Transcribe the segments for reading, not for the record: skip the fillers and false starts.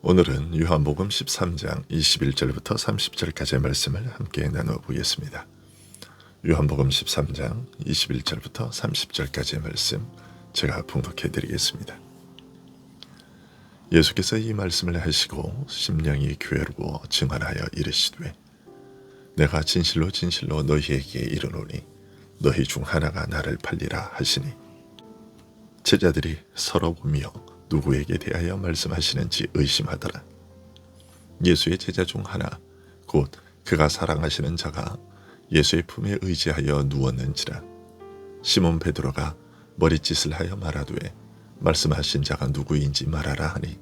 오늘은 요한복음 13장 21절부터 30절까지의 말씀을 함께 나누어 보겠습니다. 요한복음 13장 21절부터 30절까지의 말씀 제가 봉독해 드리겠습니다. 예수께서 이 말씀을 하시고 심령이 괴로워 증언하여 이르시되 내가 진실로 진실로 너희에게 이르노니 너희 중 하나가 나를 팔리라 하시니 제자들이 서로 보며 누구에게 대하여 말씀하시는지 의심하더라. 예수의 제자 중 하나 곧 그가 사랑하시는 자가 예수의 품에 의지하여 누웠는지라. 시몬 베드로가 머리짓을 하여 말하되 말씀하신 자가 누구인지 말하라 하니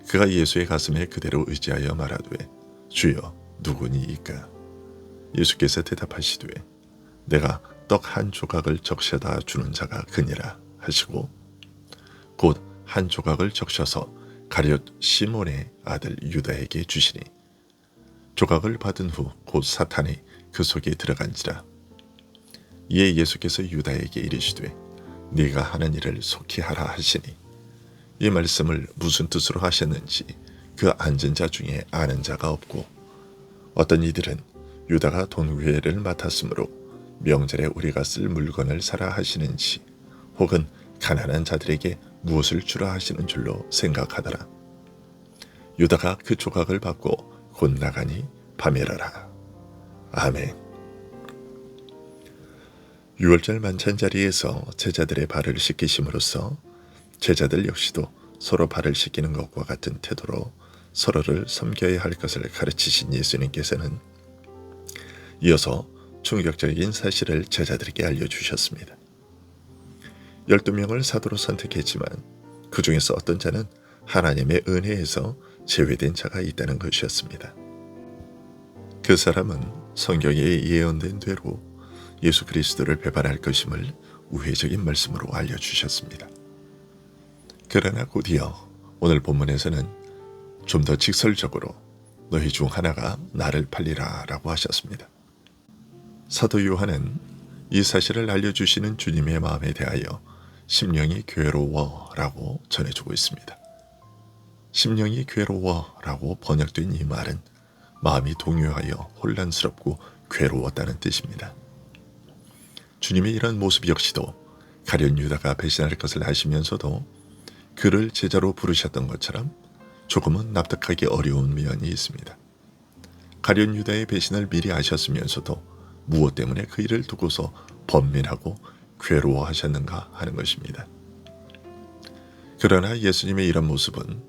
그가 예수의 가슴에 그대로 의지하여 말하되 주여 누구니이까. 예수께서 대답하시되 내가 떡 한 조각을 적셔다 주는 자가 그니라 하시고 곧 한 조각을 적셔서 가룟 시몬의 아들 유다에게 주시니 조각을 받은 후 곧 사탄이 그 속에 들어간지라. 이에 예수께서 유다에게 이르시되 네가 하는 일을 속히 하라 하시니 이 말씀을 무슨 뜻으로 하셨는지 그 앉은 자 중에 아는 자가 없고 어떤 이들은 유다가 돈괴를 맡았으므로 명절에 우리가 쓸 물건을 사라 하시는지 혹은 가난한 자들에게 무엇을 주라 하시는 줄로 생각하더라. 유다가 그 조각을 받고 곧 나가니 밤이라라. 아멘. 유월절 만찬 자리에서 제자들의 발을 씻기심으로써 제자들 역시도 서로 발을 씻기는 것과 같은 태도로 서로를 섬겨야 할 것을 가르치신 예수님께서는 이어서 충격적인 사실을 제자들에게 알려주셨습니다. 12명을 사도로 선택했지만 그 중에서 어떤 자는 하나님의 은혜에서 제외된 자가 있다는 것이었습니다. 그 사람은 성경에 예언된 대로 예수 그리스도를 배반할 것임을 우회적인 말씀으로 알려주셨습니다. 그러나 곧이어 오늘 본문에서는 좀 더 직설적으로 너희 중 하나가 나를 팔리라 라고 하셨습니다. 사도 요한은 이 사실을 알려주시는 주님의 마음에 대하여 심령이 괴로워 라고 전해주고 있습니다. 심령이 괴로워 라고 번역된 이 말은 마음이 동요하여 혼란스럽고 괴로웠다는 뜻입니다. 주님의 이런 모습 역시도 가룟 유다가 배신할 것을 아시면서도 그를 제자로 부르셨던 것처럼 조금은 납득하기 어려운 면이 있습니다. 가룟 유다의 배신을 미리 아셨으면서도 무엇 때문에 그 일을 두고서 번민하고 괴로워하셨는가 하는 것입니다. 그러나 예수님의 이런 모습은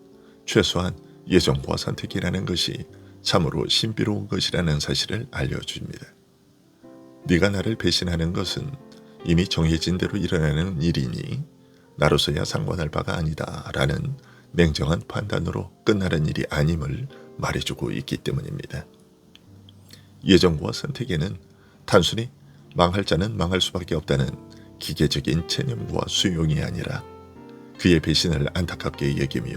최소한 예정과 선택이라는 것이 참으로 신비로운 것이라는 사실을 알려줍니다. 네가 나를 배신하는 것은 이미 정해진 대로 일어나는 일이니 나로서야 상관할 바가 아니다 라는 냉정한 판단으로 끝나는 일이 아님을 말해주고 있기 때문입니다. 예정과 선택에는 단순히 망할 자는 망할 수밖에 없다는 기계적인 체념과 수용이 아니라 그의 배신을 안타깝게 여기며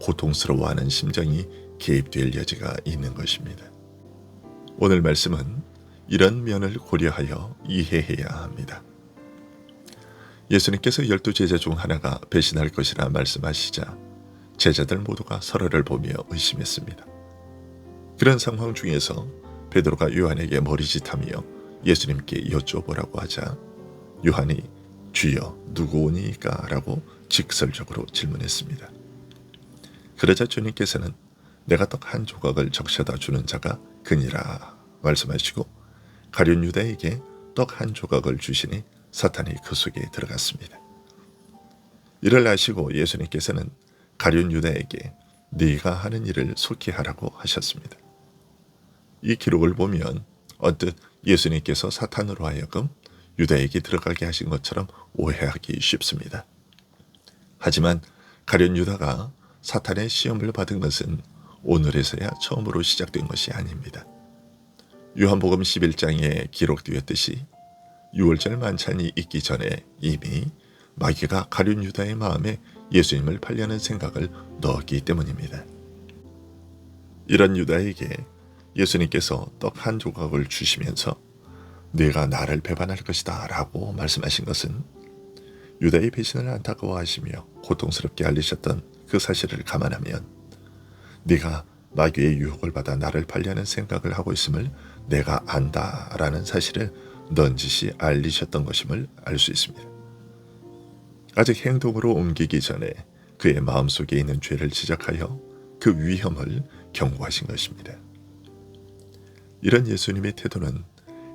고통스러워하는 심정이 개입될 여지가 있는 것입니다. 오늘 말씀은 이런 면을 고려하여 이해해야 합니다. 예수님께서 12제자 중 하나가 배신할 것이라 말씀하시자 제자들 모두가 서로를 보며 의심했습니다. 그런 상황 중에서 베드로가 요한에게 머리짓하며 예수님께 여쭤보라고 하자 요한이 주여 누구오니까? 라고 직설적으로 질문했습니다. 그러자 주님께서는 내가 떡 한 조각을 적셔다 주는 자가 그니라 말씀하시고 가룟 유다에게 떡 한 조각을 주시니 사탄이 그 속에 들어갔습니다. 이를 아시고 예수님께서는 가룟 유다에게 네가 하는 일을 속히 하라고 하셨습니다. 이 기록을 보면 언뜻 예수님께서 사탄으로 하여금 유다에게 들어가게 하신 것처럼 오해하기 쉽습니다. 하지만 가룟 유다가 사탄의 시험을 받은 것은 오늘에서야 처음으로 시작된 것이 아닙니다. 요한복음 11장에 기록되었듯이 유월절 만찬이 있기 전에 이미 마귀가 가룟 유다의 마음에 예수님을 팔려는 생각을 넣었기 때문입니다. 이런 유다에게 예수님께서 떡 한 조각을 주시면서 네가 나를 배반할 것이다 라고 말씀하신 것은 유다의 배신을 안타까워하시며 고통스럽게 알리셨던 그 사실을 감안하면 네가 마귀의 유혹을 받아 나를 팔려는 생각을 하고 있음을 내가 안다라는 사실을 넌지시 알리셨던 것임을 알 수 있습니다. 아직 행동으로 옮기기 전에 그의 마음속에 있는 죄를 지적하여 그 위험을 경고하신 것입니다. 이런 예수님의 태도는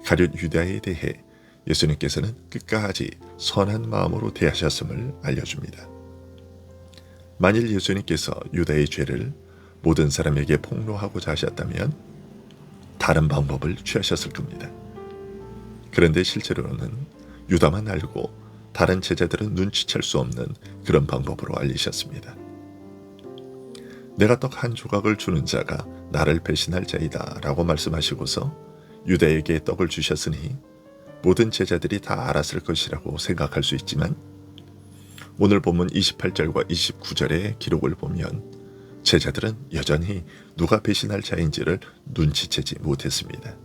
가룟 유다에 대해 예수님께서는 끝까지 선한 마음으로 대하셨음을 알려줍니다. 만일 예수님께서 유다의 죄를 모든 사람에게 폭로하고자 하셨다면 다른 방법을 취하셨을 겁니다. 그런데 실제로는 유다만 알고 다른 제자들은 눈치챌 수 없는 그런 방법으로 알리셨습니다. 내가 떡 한 조각을 주는 자가 나를 배신할 자이다 라고 말씀하시고서 유다에게 떡을 주셨으니 모든 제자들이 다 알았을 것이라고 생각할 수 있지만 오늘 본문 28절과 29절의 기록을 보면 제자들은 여전히 누가 배신할 자인지를 눈치채지 못했습니다.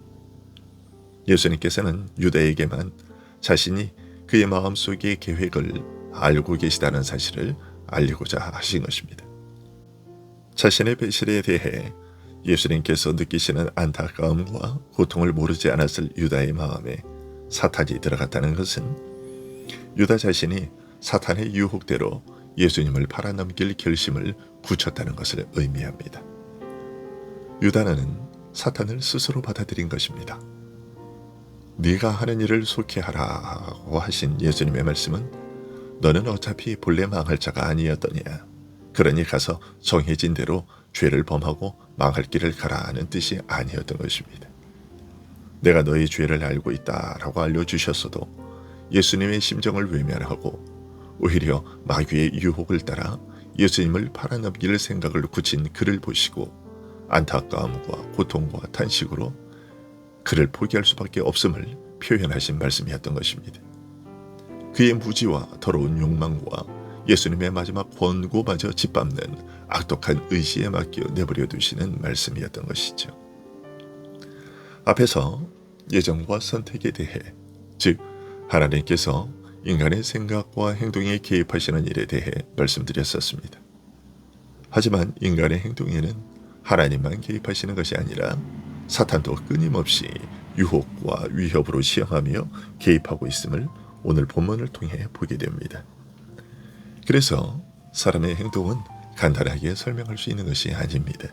예수님께서는 유다에게만 자신이 그의 마음속의 계획을 알고 계시다는 사실을 알리고자 하신 것입니다. 자신의 배신에 대해 예수님께서 느끼시는 안타까움과 고통을 모르지 않았을 유다의 마음에 사탄이 들어갔다는 것은 유다 자신이 사탄의 유혹대로 예수님을 팔아넘길 결심을 굳혔다는 것을 의미합니다. 유다는 사탄을 스스로 받아들인 것입니다. 네가 하는 일을 속히하라고 하신 예수님의 말씀은 너는 어차피 본래 망할 자가 아니었더냐. 그러니 가서 정해진 대로 죄를 범하고 망할 길을 가라 하는 뜻이 아니었던 것입니다. 내가 너의 죄를 알고 있다라고 알려주셨어도 예수님의 심정을 외면하고 오히려 마귀의 유혹을 따라 예수님을 팔아넘길 생각을 굳힌 그를 보시고 안타까움과 고통과 탄식으로 그를 포기할 수밖에 없음을 표현하신 말씀이었던 것입니다. 그의 무지와 더러운 욕망과 예수님의 마지막 권고마저 짓밟는 악독한 의지에 맡겨 내버려 두시는 말씀이었던 것이죠. 앞에서 예정과 선택에 대해, 즉 하나님께서 인간의 생각과 행동에 개입하시는 일에 대해 말씀드렸었습니다. 하지만 인간의 행동에는 하나님만 개입하시는 것이 아니라 사탄도 끊임없이 유혹과 위협으로 시험하며 개입하고 있음을 오늘 본문을 통해 보게 됩니다. 그래서 사람의 행동은 간단하게 설명할 수 있는 것이 아닙니다.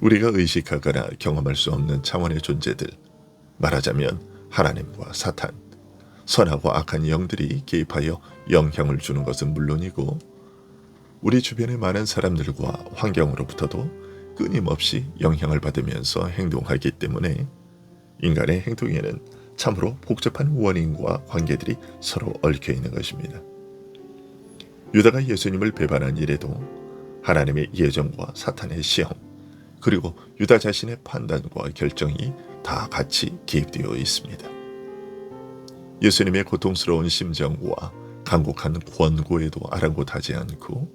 우리가 의식하거나 경험할 수 없는 차원의 존재들, 말하자면 하나님과 사탄, 선하고 악한 영들이 개입하여 영향을 주는 것은 물론이고 우리 주변의 많은 사람들과 환경으로부터도 끊임없이 영향을 받으면서 행동하기 때문에 인간의 행동에는 참으로 복잡한 원인과 관계들이 서로 얽혀 있는 것입니다. 유다가 예수님을 배반한 일에도 하나님의 예정과 사탄의 시험, 그리고 유다 자신의 판단과 결정이 다 같이 개입되어 있습니다. 예수님의 고통스러운 심정과 간곡한 권고에도 아랑곳하지 않고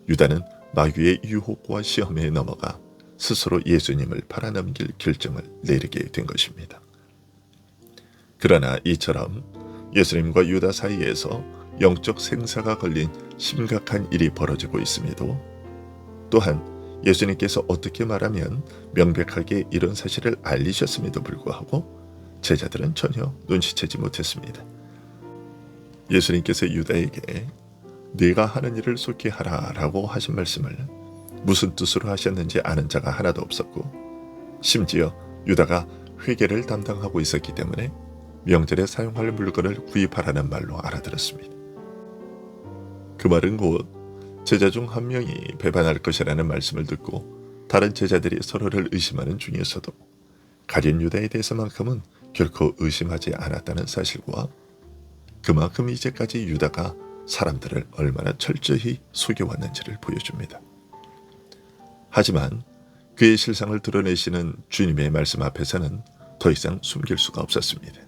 유다는 마귀의 유혹과 시험에 넘어가 스스로 예수님을 팔아넘길 결정을 내리게 된 것입니다. 그러나 이처럼 예수님과 유다 사이에서 영적 생사가 걸린 심각한 일이 벌어지고 있음에도 또한 예수님께서 어떻게 말하면 명백하게 이런 사실을 알리셨음에도 불구하고 제자들은 전혀 눈치채지 못했습니다. 예수님께서 유다에게 네가 하는 일을 속히 하라 라고 하신 말씀을 무슨 뜻으로 하셨는지 아는 자가 하나도 없었고 심지어 유다가 회계를 담당하고 있었기 때문에 명절에 사용할 물건을 구입하라는 말로 알아들었습니다. 그 말은 곧 제자 중 한 명이 배반할 것이라는 말씀을 듣고 다른 제자들이 서로를 의심하는 중에서도 가룟 유다에 대해서만큼은 결코 의심하지 않았다는 사실과 그만큼 이제까지 유다가 사람들을 얼마나 철저히 속여왔는지를 보여줍니다. 하지만 그의 실상을 드러내시는 주님의 말씀 앞에서는 더 이상 숨길 수가 없었습니다.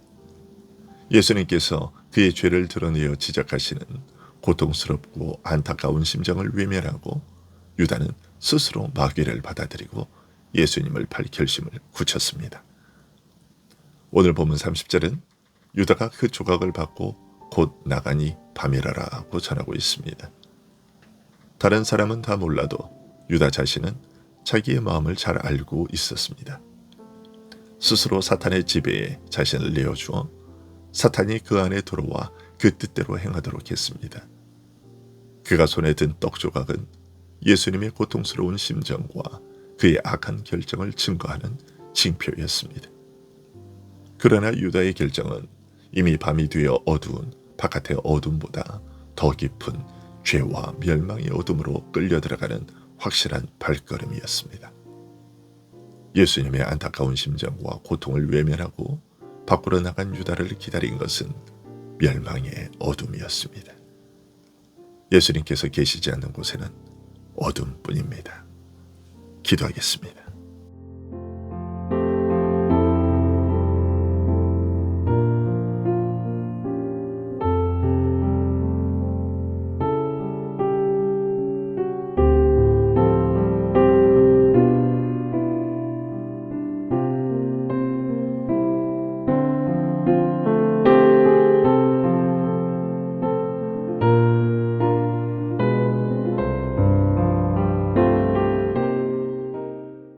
예수님께서 그의 죄를 드러내어 지적하시는 고통스럽고 안타까운 심정을 외면하고 유다는 스스로 마귀를 받아들이고 예수님을 팔 결심을 굳혔습니다. 오늘 본문 30절은 유다가 그 조각을 받고 곧 나가니 밤이라라고 전하고 있습니다. 다른 사람은 다 몰라도 유다 자신은 자기의 마음을 잘 알고 있었습니다. 스스로 사탄의 지배에 자신을 내어주어 사탄이 그 안에 들어와 그 뜻대로 행하도록 했습니다. 그가 손에 든 떡 조각은 예수님의 고통스러운 심정과 그의 악한 결정을 증거하는 징표였습니다. 그러나 유다의 결정은 이미 밤이 되어 어두운 바깥의 어둠보다 더 깊은 죄와 멸망의 어둠으로 끌려 들어가는 확실한 발걸음이었습니다. 예수님의 안타까운 심정과 고통을 외면하고 밖으로 나간 유다를 기다린 것은 멸망의 어둠이었습니다. 예수님께서 계시지 않는 곳에는 어둠뿐입니다. 기도하겠습니다.